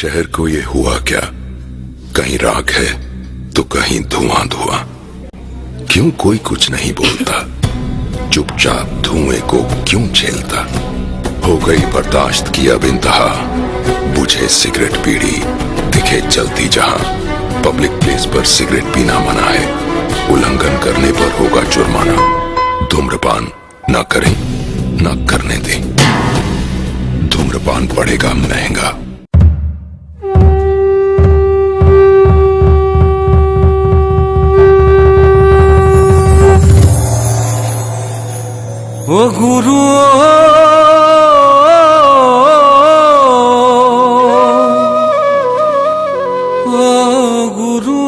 शहर को ये हुआ क्या? कहीं राख है तो कहीं धुआं धुआं। क्यों कोई कुछ नहीं बोलता? चुपचाप धुएं को क्यों झेलता? हो गई बर्दाश्त की अब इंतहा। बुझे सिगरेट बीड़ी दिखे जलती जहां। पब्लिक प्लेस पर सिगरेट पीना मना है। उल्लंघन करने पर होगा जुर्माना। धूम्रपान ना करें ना करने दें। धूम्रपान पड़ेगा महंगा। ओ गुरु ओ गुरु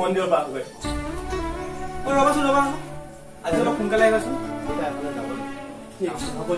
মন্দিৰৰ পৰা গৈ ৰবাচোন আজি অলপ সোনকালে আহিবাচোন হ'ব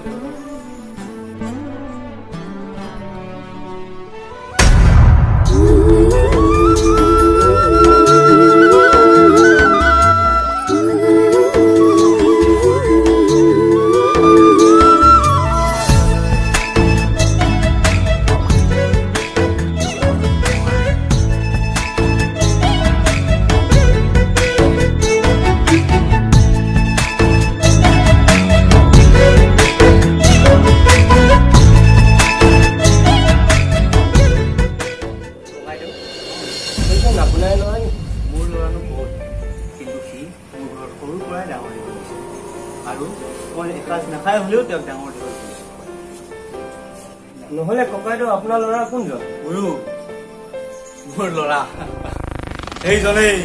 নহলে ককাইটো আপোনাৰ ল'ৰা কোনজন? গুৰু মোৰ ল'ৰা এইজনেই।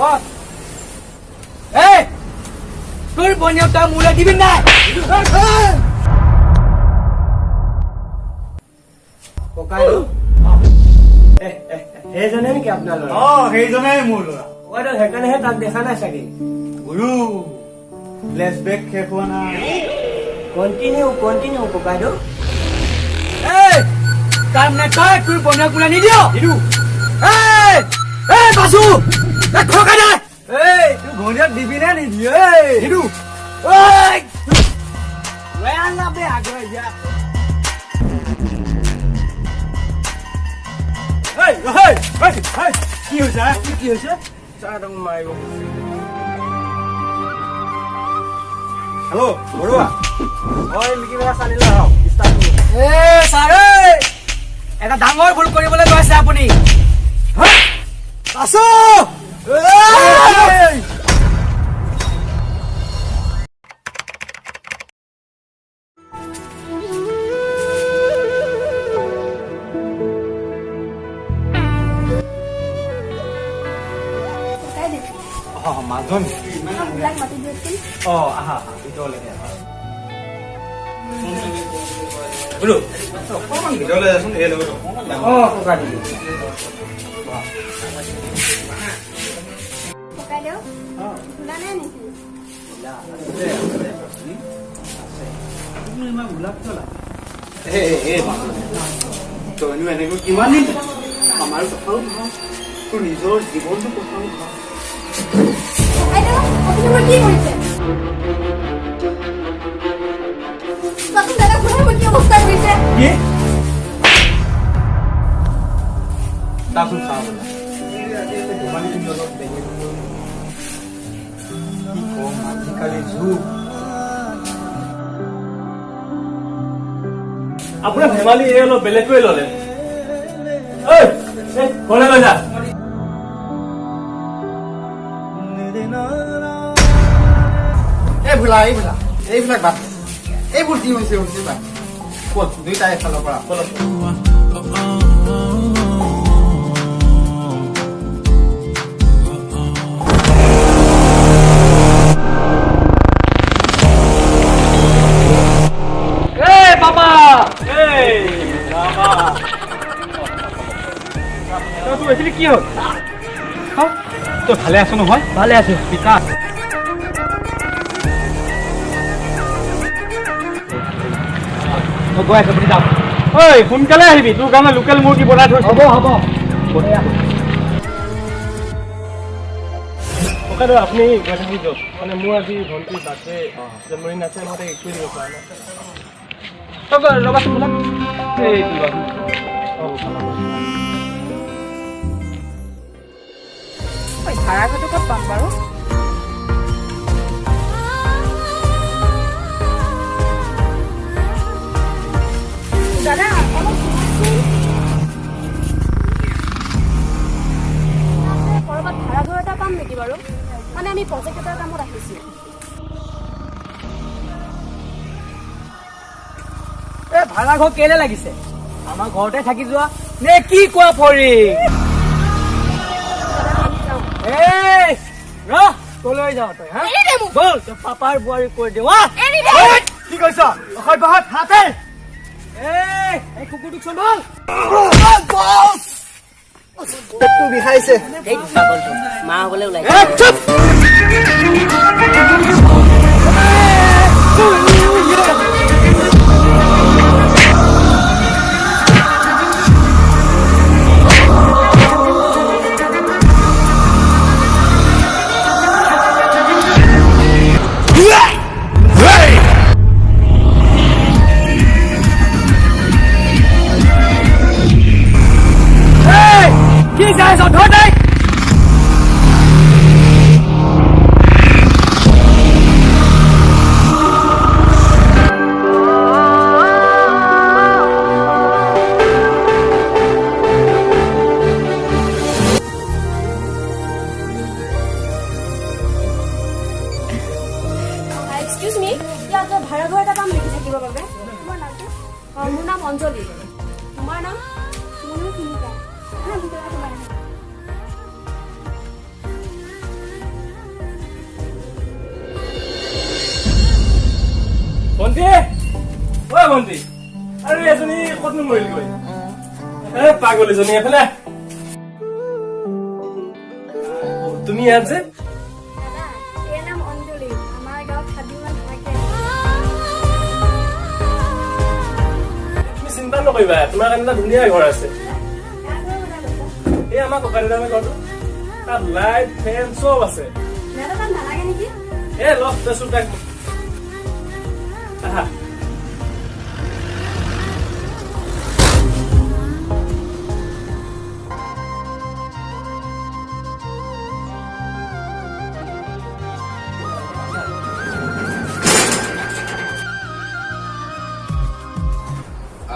Bos, তোৰ বনিয়াটা মুলে দিবি না। ককাইটো সেইজনে নেকি আপোনাৰ ল'ৰা? সেইজনেই মোৰ ল'ৰা। ককাইটো সেইকাৰণেহে তাক দেখা নাই চাগে। গুৰু ফ্লেশ্ববেক শেষ হোৱা নাই। কণ্টিনিউ ককাইটো। তাৰ মানে তই তোৰ বনিয়াক মুলে নিদিয় বাসু খোকা দে তোৰ ভনীয়াক দিবি নে নিদিয়? হিদু কি হৈছে? চাহটো মাৰিব। হেল্ল' বৰুৱা, মিকি মেলা চালিলে আহক। ছাৰ এটা ডাঙৰ ভুল কৰিবলৈ গৈছে আপুনি। বাসু মাজনী আহা ভিতৰলৈকে আহা। বোলো অকণমান ভিতৰলৈ যাচোন। এই লগত ককাই দিবি। তইনো এনেকৈ কিমান দিন আমাৰ কথাও ভাব, তোৰ নিজৰ জীৱনটো কথাও ভাব। তাকোন চাওঁ আজিকালি যুগ আপোনাৰ ধেমালি এই অলপ বেলেগকৈ ল'লে ঘৰলৈ লৈ যা এইবিলাক বাদ এইবোৰ কি হৈছে ক'ত দুইটাই এফালৰ পৰা কি হ'ল তই ভালে আছ নহয় ভালে আছো বিকাশ গৈ আছো আপুনি যাওক ঐ সোনকালে আহিবি তোৰ কাৰণে লোকেল মুৰ্গী বনাই থৈছো হ'ব ককাইদেউ আপুনি গৈ থাকি যাওক মানে মোৰ আজি ভণ্টিৰ বাৰ্থডে জন্মদিন আছে মই তাক একো দিব পৰা নাই ৰ'বাচোন বোলা ভাড়া ঘৰটো ক'ত পাম বাৰু দাদা কৰবাত ভাড়া ঘৰ এটা পাম নেকি বাৰু মানে আমি প্ৰজেক্ট এটাৰ কামত আহিছো ভাড়া ঘৰ কেলে লাগিছে আমাৰ ঘৰতে থাকি যোৱা নে কি কোৱা পৰি কলৈ যাওঁ তই হা বল তই পাপাৰ বোৱাৰী কৈ দিওঁ কি কৈছ অসভ্যহঁত হাতে এই কুকুৰটোক চম্ভাল পেটটো বিষাইছে মা হ'বলে ওলাই এক্সকিউজ মি ইয়াত ভাড়া ঘৰ এটা পাম নেকি থাকিবৰ বাবে তোমাৰ নামটো মোৰ নাম অঞ্জলি তোমাৰ নাম মোৰ নাম সুমিতা ভণ্টি ঐ ভণ্টি আৰু এজনী ক'তনো মৰিলগৈ পাগল এজনী এফালে তুমি ইয়াত যে দাদা এই নাম অঞ্জলি আমাৰ গাঁৱত 7 দিনমান থাকে তুমি চিন্তা নকৰিবা তোমাৰ কাৰণে এটা ধুনীয়া ঘৰ আছে এই আমাৰ ককা দেউতাৰ ঘৰটো তাত লাইট ফেন চব আছে দাদা তাত নালাগে নেকি লগ দেচোন তাক আহা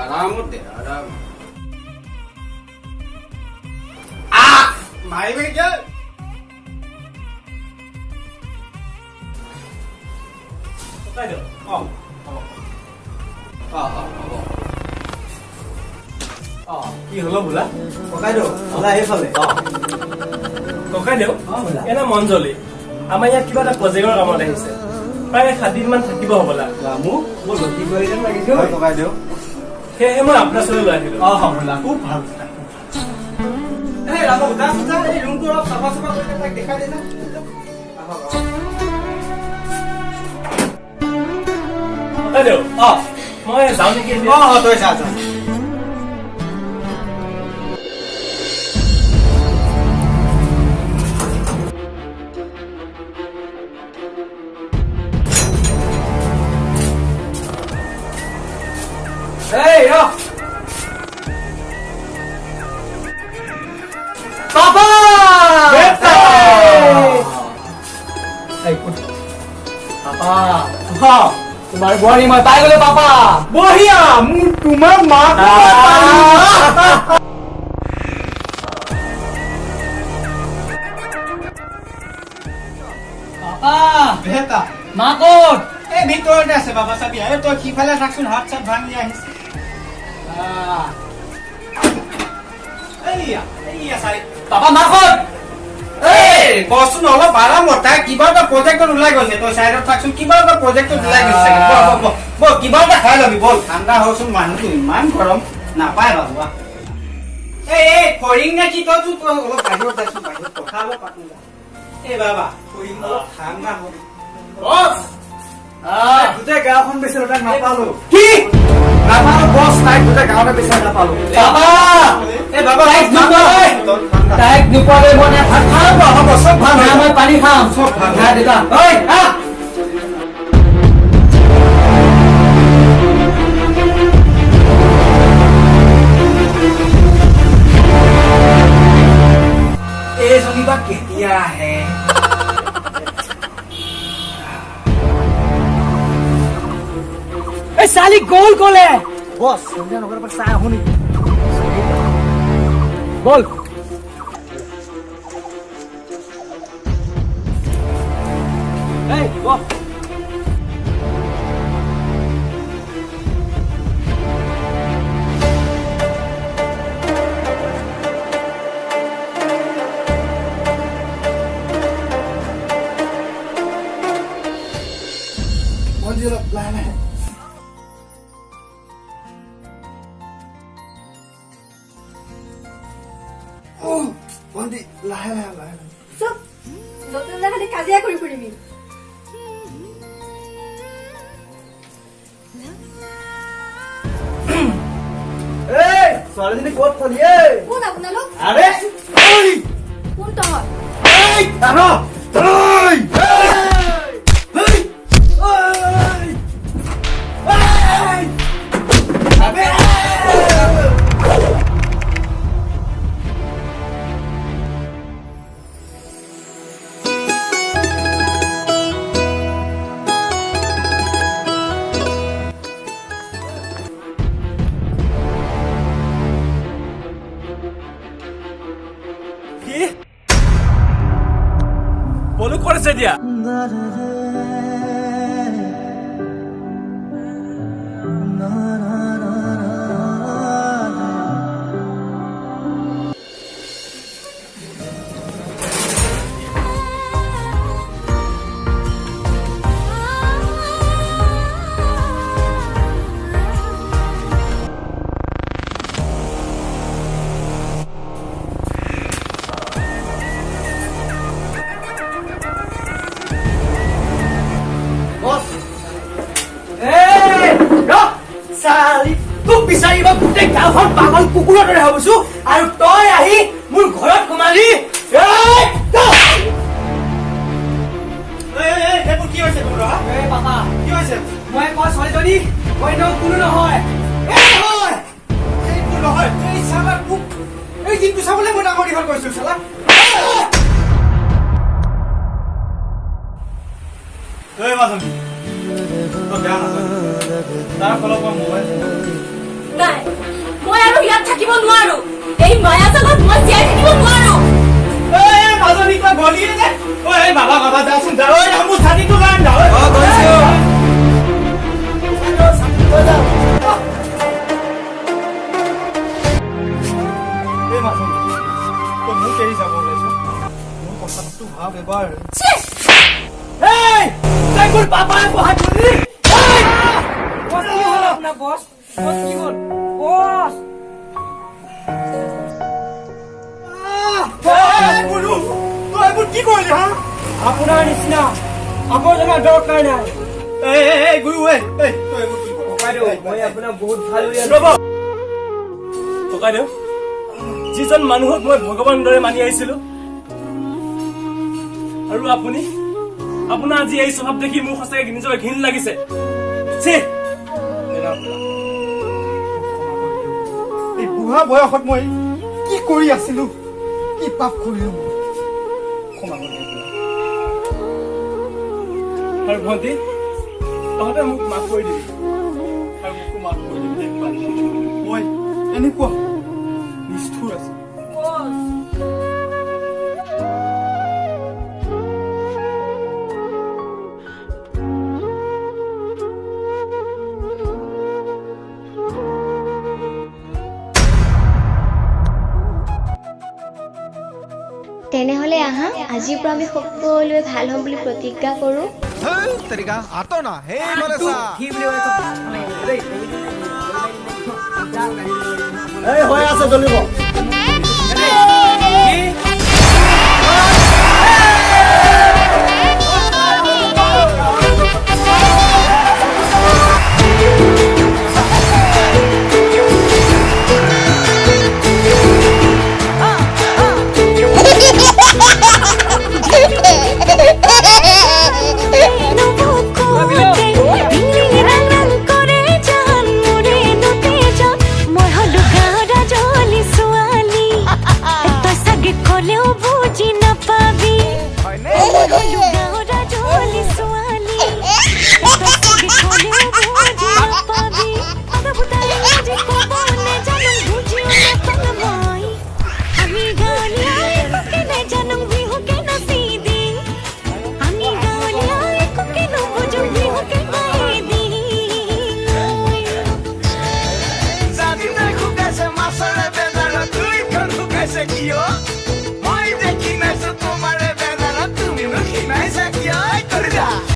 আৰামতে আৰাম মাৰিবি কিয় ককাইদেউ কি হলো বোলা ককাইদেউ ওলা এইফালে ককাইদেউ এনে মঞ্জলি আমাৰ ইয়াত কিবা এটা প্ৰজেক্টৰ কামত আহিছে প্ৰায় 7 দিনমান থাকিব হ'বলা মোক বৰ লক্ষী কৰি যেন লাগিছে ককাইদেউ সেয়েহে মই আপোনাৰ ওচৰলৈ লৈ আহিলো বোলা খুব ভাল এই ৰুমটো অলপ চাফা চাফা কৰি তাক দেখাই দে না ককাইদেউ মই যাওঁ নেকি তই যা যা তোমাৰ বোৱাৰী মই পাই গলো পাপা বঢ়িয়া মোৰ তোমাৰ মাক পাপা বেটা মা ক'ত এই ভিতৰতে আছে বাবা চাবি আৰু তই সিফালে থাকচোন হাত চাত ভাঙি আহিছে এইয়া চাই পাপা মা ক'ত কচোন অলপ আৰামত তাই কিবা এটা প্ৰজেক্টত ওলাই গৈছে তই চাইডত থাকচোন কিবা এটা প্ৰজেক্টত ওলাই গৈছে বল কিবা এটা খাই ল'বি বল ঠাণ্ডা হচোন মানুহটো ইমান গৰম নাপায় বাবু এই ফৰিং নে কি তই অলপ বাহিৰত যাচোন বাহিৰত কথা অলপ পাতো এই বাবা ফৰিং অলপ ঠাণ্ডা হ'ব বছ গোটেই গাঁওখন বিচাৰি তাক নাপালো কি নাপালো বছ তাইক গোটেই গাঁৱতে বিচাৰি নাপালো পাপা এই বাবা তাইক নোপোৱালৈ মই নে ভাত খাম হ'ব চব ভাল না মই পানী খাম চব ভাল না দেউতা ঐ আহ এইজনী বা কেতিয়া আহে এই চালি গ'ল ক'লে বছ সন্ধিয়া নগৰৰ পৰা চাই আহো নেকি বল এই বল মন্দিৰত লাহে লাহে বন্দি লাহে লাহে লাহে চুপ নতুন খালি কাজিয়া কৰি ফুৰিবি এই ছোৱালীজনী ক'ত থলি কোন আপোনালোক আৰে কোন তহঁত কি বলো কৰিছে দিয়া তোক বিচাৰিব গোটেই গাঁওখন পাগল কুকুৰৰ দৰে ভাবিছো আৰু তই আহি মোৰ ঘৰত সোমালি কি হৈছে তোমাৰ পাপা কি হৈছে মই কোৱা ছোৱালীজনী অন্য কোনো নহয় এইটো নহয় এই চালা মোক এই দিনটো চাবলৈ মই ডাঙৰ দীঘল কৰিছো চালা এই মাজনী তই বেয়া নাপায় তাৰ ফলত মই মোবাইল নাই মই আৰু ইয়াত থাকিব নোৱাৰো এই মায়াজালত মই জীয়াই থাকিব নোৱাৰো এই মাজনী তই গলিয়ে যে এই বাবা বাবা যাচোন যা ঐ মোৰ ছাতিটো লৈ আন এই মাজনী তই মোক এৰি যাব ওলাইছ মোৰ কথাটো ভাব এবাৰ তই মোৰ পাপাই বহাই দিলি বছ কি হ'ল আপোনাৰ বছ বছ কি হ'ল বছ তই মোৰ কি কৰিলি হা আপোনাৰ নিচিনা আৱৰ্জনা দৰকাৰ নাই এই গুৰু তই মোৰ কি মই আপোনাক বহুত ভাল ৰ'ব ককাইদেউ যিজন মানুহক মই ভগৱান দৰে মানি আহিছিলো আৰু আপুনি আপোনাৰ আজি এই স্বভাৱ দেখি মোৰ সঁচাকৈ নিজৰ ঘিণ লাগিছে এই বুঢ়া বয়সত মই কি কৰি আছিলো কি পাপ কৰিলো আৰু ভণ্টি তহঁতে মোক মাফ কৰি দিবি আৰু মোকো মাফ কৰি দিবি দেই পালি মই এনেকুৱা নিষ্ঠুৰ আছে তেনেহলে আহা আজিৰ পৰা আমি সকলোৱে ভাল হ'ম বুলি প্ৰতিজ্ঞা কৰোঁ तरीका आता ना हे मला सा হৈ আছে জ্বলিব